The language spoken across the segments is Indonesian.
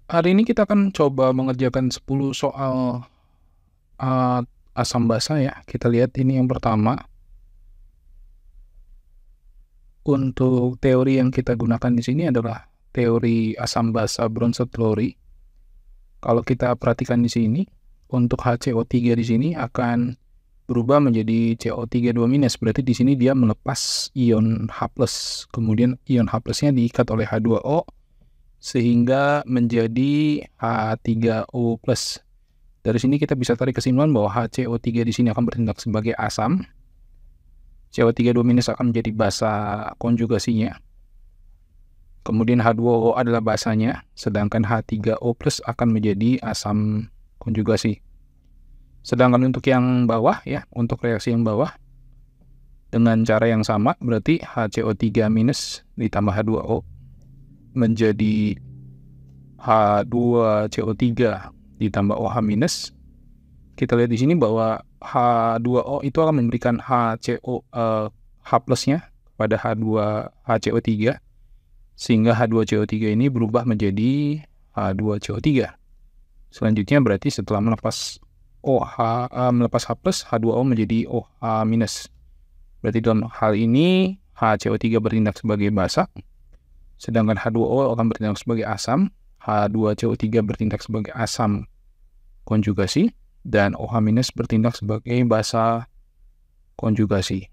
Hari ini kita akan coba mengerjakan 10 soal, eee, asam basa ya. Kita lihat ini yang pertama. Untuk teori yang kita gunakan di sini adalah teori asam basa Bronsted-Lowry. Kalau kita perhatikan di sini, untuk HCO3 di sini akan berubah menjadi CO3 2-, berarti di sini dia melepas ion H+, kemudian ion H+-nya diikat oleh H2O sehingga menjadi H3O+. Dari sini kita bisa tarik kesimpulan bahwa HCO3 di sini akan bertindak sebagai asam. CO3 2- akan menjadi basa konjugasinya. Kemudian H2O adalah basanya, sedangkan H3O+ akan menjadi asam konjugasi. Sedangkan untuk yang bawah ya, untuk reaksi yang bawah dengan cara yang sama, berarti HCO3- ditambah H2O menjadi H2CO3 ditambah OH-. Kita lihat di sini bahwa H2O itu akan memberikan H+-nya pada HCO3, sehingga H2CO3 ini berubah menjadi H2CO3. Selanjutnya berarti setelah melepas H+, H2O menjadi OH-. Berarti dalam hal ini HCO3 bertindak sebagai basa, sedangkan H2O akan bertindak sebagai asam, H2CO3 bertindak sebagai asam konjugasi, dan OH- bertindak sebagai basa konjugasi.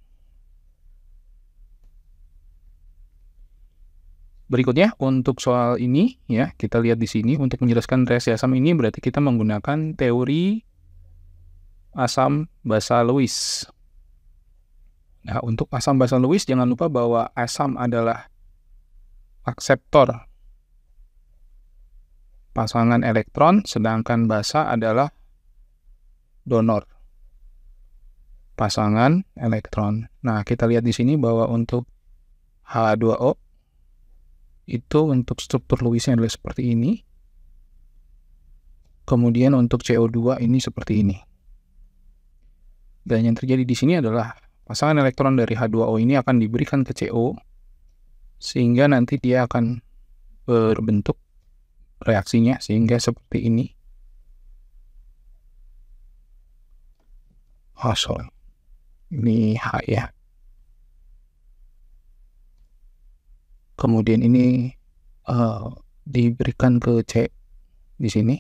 Berikutnya untuk soal ini ya, kita lihat di sini untuk menjelaskan reaksi asam ini berarti kita menggunakan teori asam basa Lewis. Nah, untuk asam basa Lewis jangan lupa bahwa asam adalah akseptor pasangan elektron, sedangkan basa adalah donor pasangan elektron. Nah, kita lihat di sini bahwa untuk H2O itu untuk struktur Lewisnya adalah seperti ini. Kemudian untuk CO2 ini seperti ini. Dan yang terjadi di sini adalah pasangan elektron dari H2O ini akan diberikan ke CO, sehingga nanti dia akan berbentuk reaksinya sehingga seperti ini. Sorry. Ini H ya. Kemudian ini diberikan ke C di sini.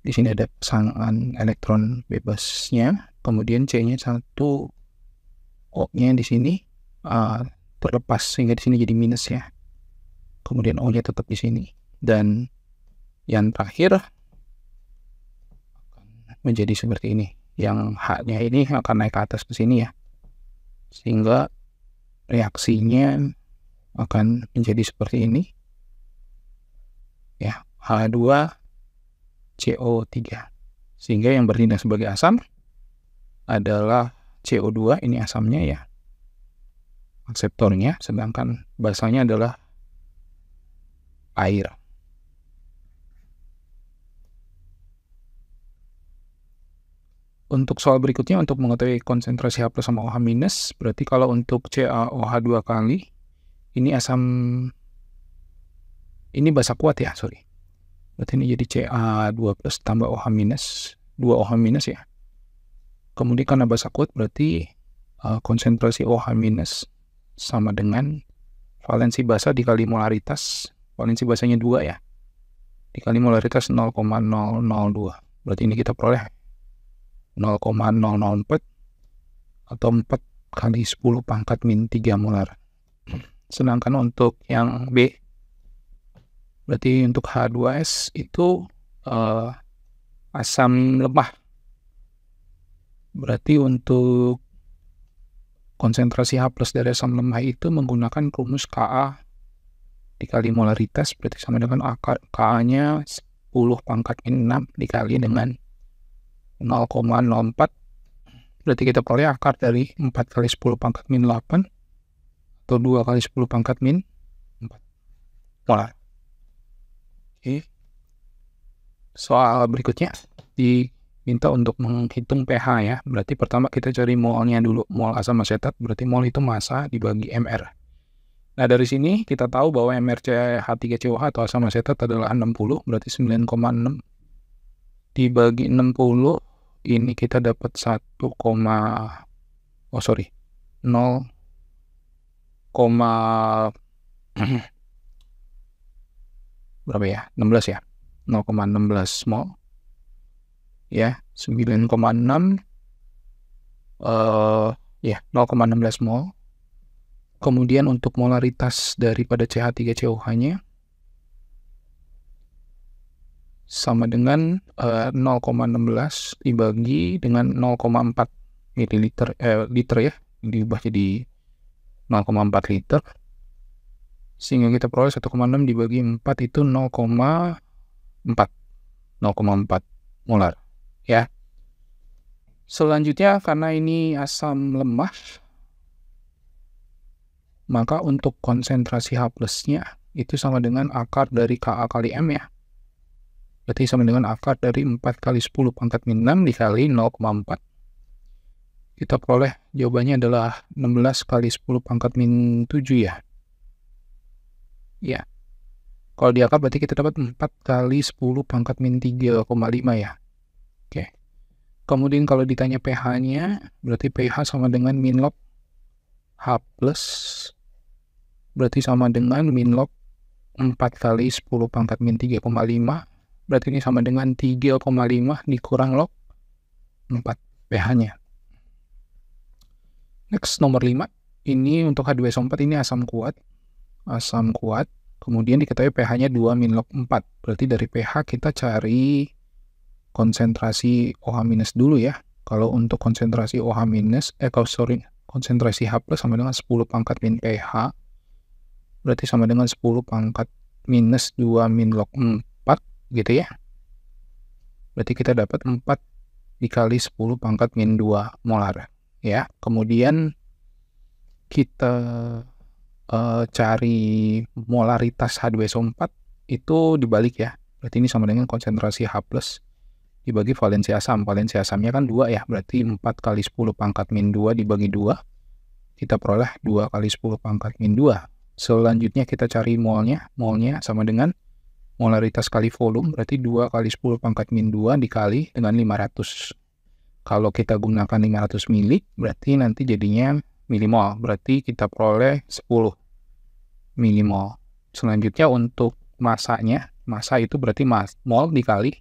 Di sini ada pasangan elektron bebasnya. Kemudian C-nya 1, O-nya di sini terlepas sehingga di sini jadi minus ya. Kemudian O-nya tetap di sini. Dan yang terakhir menjadi seperti ini. Yang H-nya ini akan naik ke atas ke sini ya. Sehingga reaksinya akan menjadi seperti ini. Ya, H2CO3. Sehingga yang bertindak sebagai asam adalah CO2, ini asamnya ya. Akseptornya, sedangkan basanya adalah air. Untuk soal berikutnya, untuk mengetahui konsentrasi H+ sama OH-, berarti kalau untuk CaOH 2 kali, ini asam, ini basa kuat ya, sorry. Berarti ini jadi Ca2+ tambah OH-, 2 OH- ya. Kemudian karena basa kuat berarti konsentrasi OH- sama dengan valensi basa dikali molaritas. Valensi basanya 2 ya. Dikali molaritas 0,002. Berarti ini kita peroleh 0,004 atau 4 kali 10 pangkat min 3 molar. Sedangkan untuk yang B, berarti untuk H2S itu asam lemah. Berarti untuk konsentrasi H+ dari asam lemah itu menggunakan rumus Ka dikali molaritas, berarti sama dengan Ka-nya 10 pangkat min 6 dikali dengan 0,04. Berarti kita peroleh akar dari 4 kali 10 pangkat min 8 atau 2 kali 10 pangkat min 4 molar. Oke. Soal berikutnya diminta untuk menghitung pH ya. Berarti pertama kita cari molnya dulu. Mol asam asetat berarti mol itu massa dibagi mR. Nah, dari sini kita tahu bahwa MrCH3COH atau asam asetat adalah 60, berarti 9,6 dibagi 60, ini kita dapat 0, berapa ya? 16 ya. 0,16 mol. Ya, 9,6 ya, 0,16 mol. Kemudian untuk molaritas daripada CH3COH-nya sama dengan 0,16 dibagi dengan 0,4 mililiter liter ya, diubah jadi 0,4 liter, sehingga kita peroleh 1,6 dibagi 4 itu 0,4 molar ya. Selanjutnya, karena ini asam lemah, maka untuk konsentrasi H+-nya itu sama dengan akar dari Ka kali M ya. Berarti sama dengan akar dari 4 kali 10 pangkat min 6 dikali 0,4. Kita peroleh jawabannya adalah 16 kali 10 pangkat min 7 ya. Ya. Kalau di akar berarti kita dapat 4 kali 10 pangkat min 3,5 ya. Oke. Kemudian kalau ditanya pH-nya, berarti pH sama dengan min log H+, berarti sama dengan min log 4 kali 10 pangkat min 3,5, berarti ini sama dengan 3,5 dikurang log 4 pH-nya. Next, nomor 5. Ini untuk H2SO4 ini asam kuat. Asam kuat. Kemudian diketahui pH-nya 2 min log 4. Berarti dari pH kita cari konsentrasi OH- dulu ya. Kalau untuk konsentrasi OH-, konsentrasi H+ sama dengan 10 pangkat min pH. Berarti sama dengan 10 pangkat minus 2 min log 4 gitu ya. Berarti kita dapat 4 dikali 10 pangkat min 2 molar ya. Kemudian kita cari molaritas H2SO4 itu dibalik ya. Berarti ini sama dengan konsentrasi H+ dibagi valensi asam. Valensi asamnya kan 2 ya. Berarti 4 kali 10 pangkat min 2 dibagi 2. Kita peroleh 2 kali 10 pangkat min 2. Selanjutnya kita cari molnya. Molnya sama dengan molaritas kali volume, berarti 2 kali 10 pangkat min 2 dikali dengan 500. Kalau kita gunakan 500 mili, berarti nanti jadinya milimol. Berarti kita peroleh 10 milimol. Selanjutnya untuk masanya, masa itu berarti mol dikali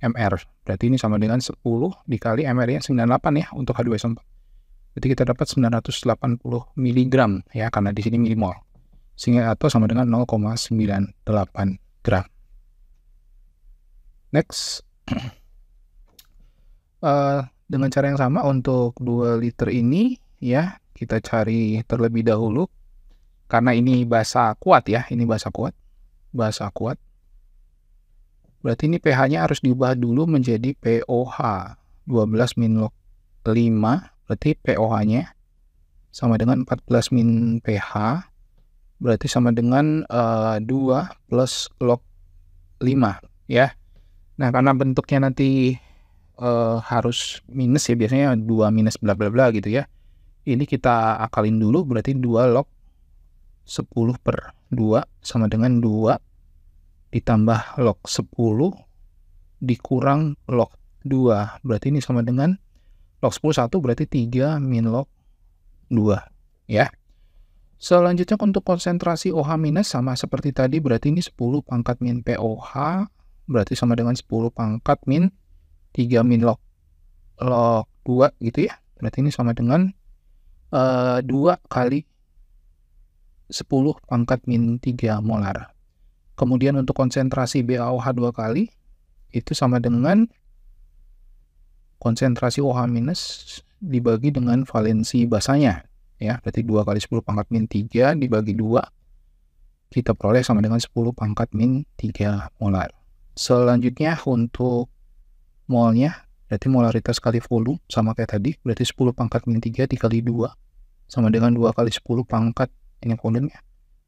mr. Berarti ini sama dengan 10 dikali mr ya, 98 ya untuk H2SO4. Berarti kita dapat 980 mg ya, karena di sini milimol. Sehingga atau sama dengan 0,98 gram. Next. Dengan cara yang sama untuk 2 liter ini ya, kita cari terlebih dahulu. Karena ini basa kuat ya, ini basa kuat. Berarti ini pH-nya harus diubah dulu menjadi POH 12 min log 5. Berarti POH-nya sama dengan 14 min pH. Berarti sama dengan 2 plus log 5 ya. Nah, karena bentuknya nanti harus minus ya, biasanya 2 minus bla bla bla gitu ya. Ini kita akalin dulu, berarti 2 log 10 per 2 sama dengan 2 ditambah log 10 dikurang log 2. Berarti ini sama dengan log 10 1, berarti 3 min log 2 ya. Selanjutnya untuk konsentrasi OH- sama seperti tadi, berarti ini 10 pangkat min POH, berarti sama dengan 10 pangkat min 3 min log 2 gitu ya. Berarti ini sama dengan 2 kali 10 pangkat min 3 molar. Kemudian untuk konsentrasi BaOH 2 kali, itu sama dengan konsentrasi OH- dibagi dengan valensi basanya. Ya, berarti 2 kali 10 pangkat min 3 dibagi 2, kita peroleh sama dengan 10 pangkat min 3 molar. Selanjutnya untuk molnya, berarti molaritas kali volume sama kayak tadi, berarti 10 pangkat min 3 dikali 2 sama dengan 2 kali 10 pangkat, ini volumenya,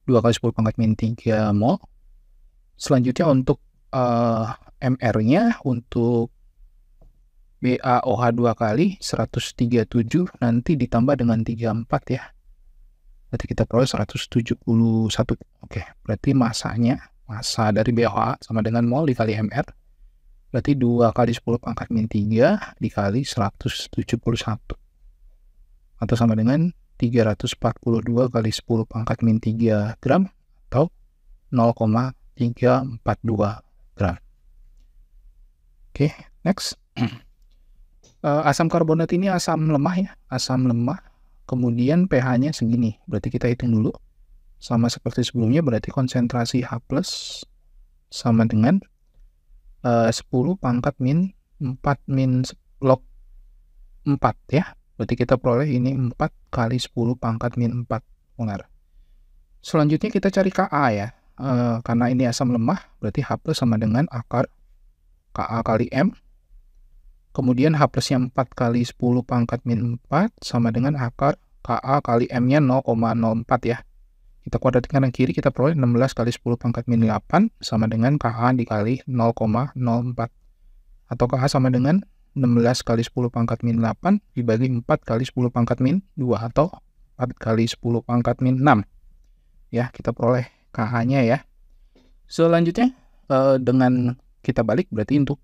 2 kali 10 pangkat min 3 mol. Selanjutnya untuk MR-nya, untuk BaOH 2 kali 137 nanti ditambah dengan 34 ya. Berarti kita peroleh 171. Oke, berarti massa dari BOH sama dengan mol dikali MR. Berarti 2 kali 10 pangkat min 3 dikali 171. Atau sama dengan 342 kali 10 pangkat min 3 gram atau 0,342 gram. Oke, next. Asam karbonat ini asam lemah ya, asam lemah. Kemudian pH-nya segini. Berarti kita hitung dulu. Sama seperti sebelumnya, berarti konsentrasi H+ sama dengan 10 pangkat min 4 min log 4 ya. Berarti kita peroleh ini 4 kali 10 pangkat min 4 molar. Selanjutnya kita cari Ka ya. Karena ini asam lemah, berarti H+ sama dengan akar Ka kali M. Kemudian H+-nya 4 kali 10 pangkat min 4 sama dengan akar Ka kali M-nya 0,04 ya. Kita kuadratkan kanan kiri, kita peroleh 16 kali 10 pangkat min 8 sama dengan Ka dikali 0,04. Atau Ka sama dengan 16 kali 10 pangkat min 8 dibagi 4 kali 10 pangkat min 2 atau 4 kali 10 pangkat min 6. Ya, kita peroleh Ka-nya ya. Selanjutnya dengan kita balik berarti untuk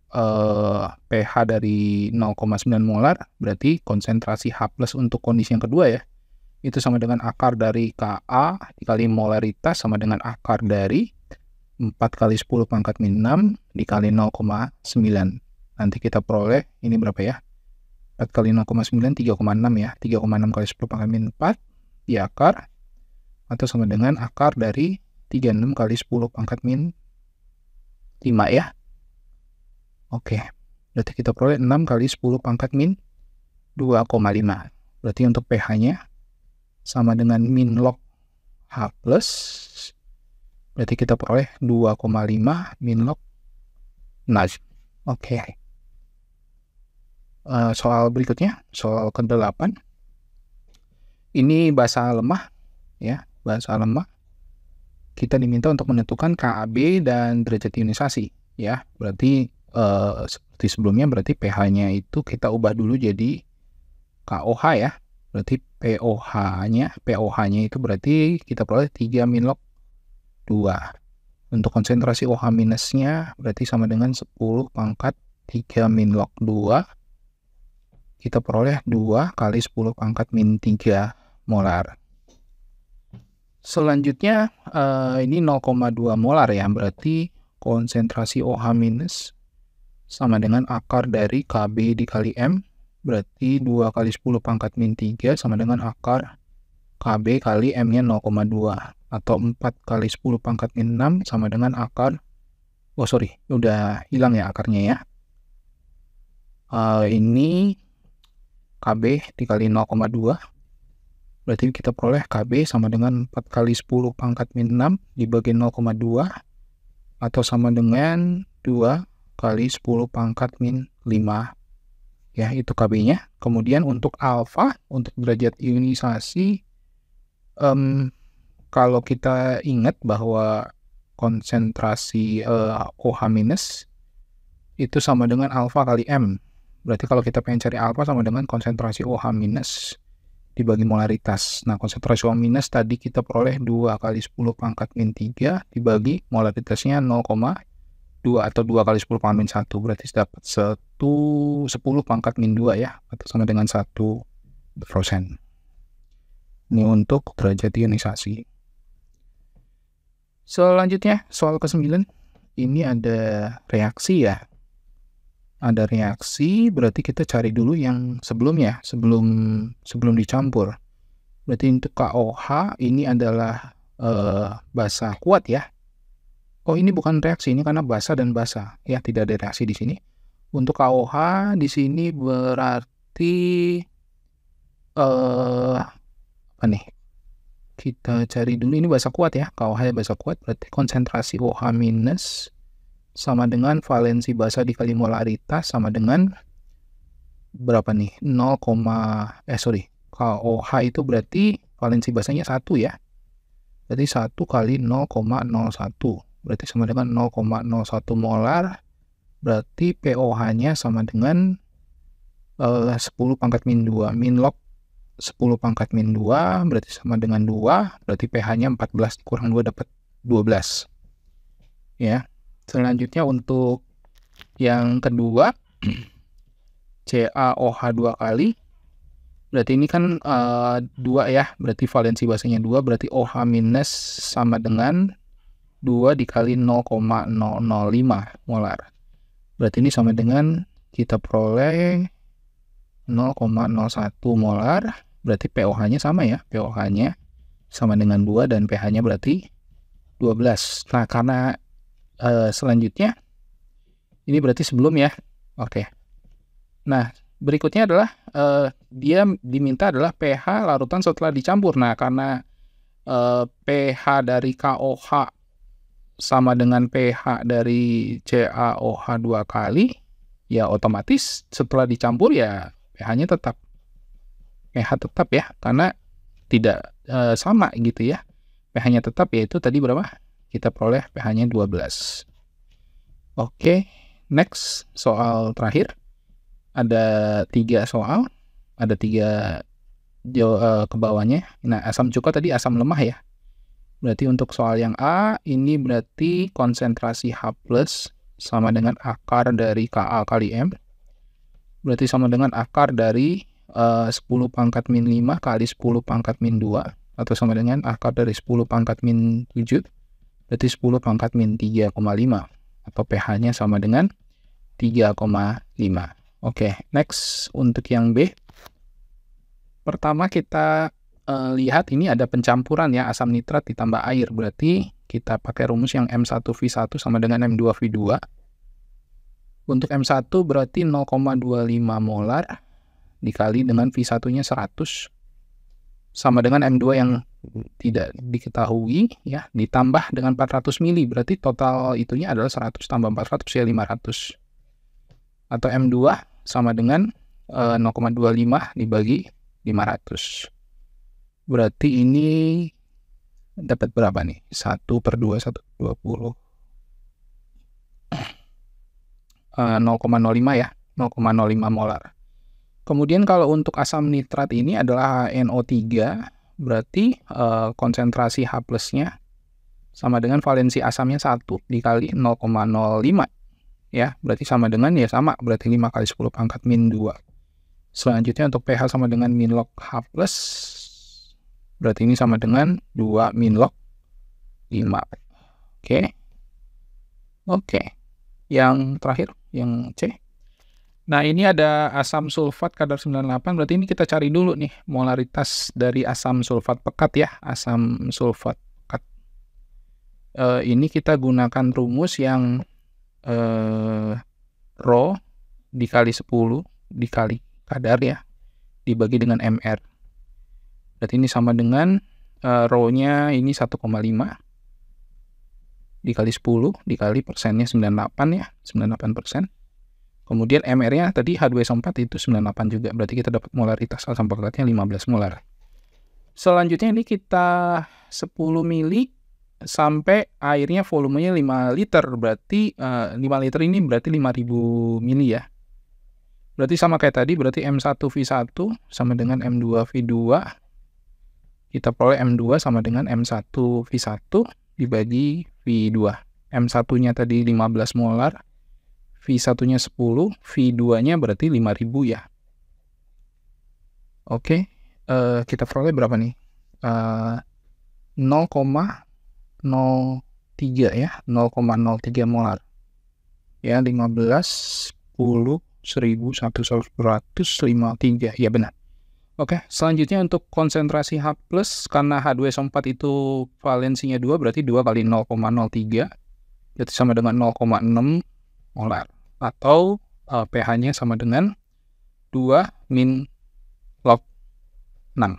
pH dari 0,9 molar berarti konsentrasi H+ untuk kondisi yang kedua ya. Itu sama dengan akar dari Ka dikali molaritas sama dengan akar dari 4 kali 10 pangkat min 6 dikali 0,9. Nanti kita peroleh ini berapa ya? 4 kali 0,9 3,6 ya. 3,6 kali 10 pangkat min 4 di akar atau sama dengan akar dari 36 kali 10 pangkat min 5 ya. Oke, berarti kita peroleh 6 kali 10 pangkat min 2,5. Berarti untuk pH-nya sama dengan min log H+. Berarti kita peroleh 2,5 min log NaZ. Oke. Soal berikutnya, soal ke-8. Ini basa lemah ya, basa lemah. Kita diminta untuk menentukan KAB dan derajat ionisasi ya. Berarti seperti sebelumnya berarti pH-nya itu kita ubah dulu jadi KOH ya. Berarti pOH-nya itu berarti kita peroleh 3 min log 2. Untuk konsentrasi OH minusnya berarti sama dengan 10 pangkat 3 min log 2. Kita peroleh 2 kali 10 pangkat min 3 molar. Selanjutnya ini 0,2 molar ya. Berarti konsentrasi OH minus sama dengan akar dari Kb dikali M. Berarti 2 kali 10 pangkat min 3 sama dengan akar Kb kali M-nya 0,2. Atau 4 kali 10 pangkat min 6 sama dengan akar, udah hilang ya akarnya ya. Ini Kb dikali 0,2. Berarti kita peroleh Kb sama dengan 4 kali 10 pangkat min 6 dibagi 0,2. Atau sama dengan 2 kali 10 pangkat min 5. Ya, itu Kb-nya. Kemudian untuk alfa, untuk derajat ionisasi, kalau kita ingat bahwa konsentrasi OH minus itu sama dengan alfa kali M. Berarti kalau kita pengen cari alfa sama dengan konsentrasi OH minus dibagi molaritas. Nah, konsentrasi OH minus tadi kita peroleh 2 kali 10 pangkat min 3 dibagi molaritasnya 0,2 atau 2 kali 10 pangkat min 1. Berarti dapat 10 pangkat min 2 ya, atau sama dengan 1%. Ini untuk derajat ionisasi. Selanjutnya, soal ke-9. Ini ada reaksi ya. Ada reaksi, berarti kita cari dulu yang sebelumnya, sebelum dicampur. Berarti untuk KOH ini adalah basa kuat ya. Oh, ini bukan reaksi, ini karena basa dan basa. Ya, tidak ada reaksi di sini. Untuk KOH di sini berarti apa nih? Kita cari dulu, ini basa kuat ya. KOH basa kuat berarti konsentrasi OH minus sama dengan valensi basa dikali molaritas sama dengan berapa nih? KOH itu berarti valensi basanya 1 ya. Berarti 1 kali 0,01. Berarti sama dengan 0,01 molar. Berarti POH-nya sama dengan 10 pangkat min 2. Min log 10 pangkat min 2 berarti sama dengan 2, berarti pH-nya 14 kurang 2 dapat 12. Ya. Selanjutnya untuk yang kedua, CaOH 2 kali. Berarti ini kan 2 ya, berarti valensi basanya 2, berarti OH minus sama dengan 2 dikali 0,005 molar. Berarti ini sama dengan kita peroleh 0,01 molar, berarti pOH-nya sama ya, pOH-nya sama dengan 2 dan pH-nya berarti 12. Nah, karena selanjutnya ini berarti sebelum ya. Oke. Nah, berikutnya adalah dia diminta adalah pH larutan setelah dicampur. Nah, karena pH dari KOH sama dengan pH dari CaOH 2 kali, ya otomatis setelah dicampur ya pH-nya tetap. pH tetap ya, karena tidak sama gitu ya. pH-nya tetap yaitu tadi berapa? Kita peroleh pH-nya 12. Oke, next soal terakhir. Ada 3 soal, ada 3 ke bawahnya. Nah, asam cuka tadi asam lemah ya. Berarti untuk soal yang A, ini berarti konsentrasi H+ sama dengan akar dari Ka kali M. Berarti sama dengan akar dari 10 pangkat min 5 kali 10 pangkat min 2. Atau sama dengan akar dari 10 pangkat min 7. Berarti 10 pangkat min 3,5. Atau pH-nya sama dengan 3,5. Oke, next untuk yang B. Pertama kita lihat ini ada pencampuran ya, asam nitrat ditambah air. Berarti kita pakai rumus yang M1V1 sama dengan M2V2. Untuk M1 berarti 0,25 molar dikali dengan V1-nya 100 sama dengan M2 yang tidak diketahui ya, ditambah dengan 400 mili. Berarti total itunya adalah 100 tambah 400 ya 500. Atau M2 sama dengan 0,25 dibagi 500. Berarti ini dapat berapa nih? 1/2, 1/20. 0,05 ya, 0,05 molar. Kemudian kalau untuk asam nitrat ini adalah NO3, berarti konsentrasi H+-nya sama dengan valensi asamnya 1 dikali 0,05. Ya, berarti sama dengan ya sama, berarti 5 kali 10 pangkat min 2. Selanjutnya untuk pH sama dengan min log H+, berarti ini sama dengan 2 min log 5. Oke. Oke. Yang terakhir, yang C. Nah, ini ada asam sulfat kadar 98, berarti ini kita cari dulu nih molaritas dari asam sulfat pekat ya, asam sulfat pekat. Ini kita gunakan rumus yang Rho dikali 10 dikali kadar ya, dibagi dengan MR. Berarti ini sama dengan Rho-nya ini 1,5 dikali 10 dikali persennya 98 ya, 98%. Kemudian MR-nya tadi H2SO4 itu 98 juga. Berarti kita dapat molaritas asam pekatnya 15 molar. Selanjutnya ini kita 10 mili sampai airnya volumenya 5 liter. Berarti 5 liter ini berarti 5000 mili ya. Berarti sama kayak tadi, berarti M1V1 sama dengan M2V2. Kita peroleh M2 sama dengan M1V1 dibagi V2. M1-nya tadi 15 molar. V1-nya 10, V2-nya berarti 5000 ya. Oke, kita peroleh berapa nih? 0,03 ya, 0,03 molar. Ya, 15, 10, 1000, 100, 153. Ya, benar. Oke, selanjutnya untuk konsentrasi H+, karena H2SO4 itu valensinya 2, berarti 2 kali 0,03. Jadi sama dengan 0,6 molar, atau pH-nya sama dengan 2 min log 6.